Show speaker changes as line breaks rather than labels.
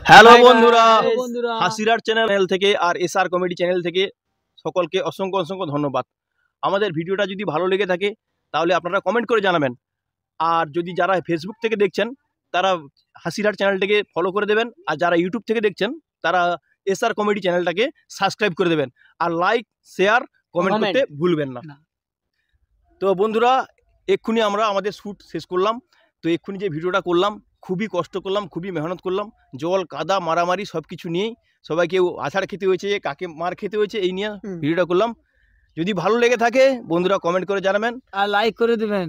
Hello বন্ধুরা, হাসিরার channel থেকে আর SR comedy channel থেকে সকলকে অসংখ্য অসংখ্য ধন্যবাদ। আমাদের ভিডিওটা যদি ভালো লেগে থাকে তাহলে আপনারা কমেন্ট করে জানাবেন। আর যদি যারা ফেসবুক থেকে দেখছেন তারা হাসিরার চ্যানেলটাকে ফলো করে দেবেন, আর যারা ইউটিউব থেকে দেখছেন তারা এসআর কমেডি চ্যানেলটাকে সাবস্ক্রাইব করে দেবেন, আর লাইক শেয়ার কমেন্ট করতে ভুলবেন না। তো বন্ধুরা, এক্ষুনি আমরা আমাদের শ্যুট শেষ করলাম। তো এক্ষুনি যে ভিডিওটা করলাম খুবই কষ্ট করলাম, খুবই মেহনত করলাম, জল কাদা মারামারি সব কিছু নিয়েই, সবাইকে আছাড় খেতে হয়েছে, কাকে মার খেতে হয়েছে, এই নিয়ে ভিডিওটা করলাম। যদি ভালো লেগে থাকে বন্ধুরা কমেন্ট করে জানাবেন
আর লাইক করে দেবেন।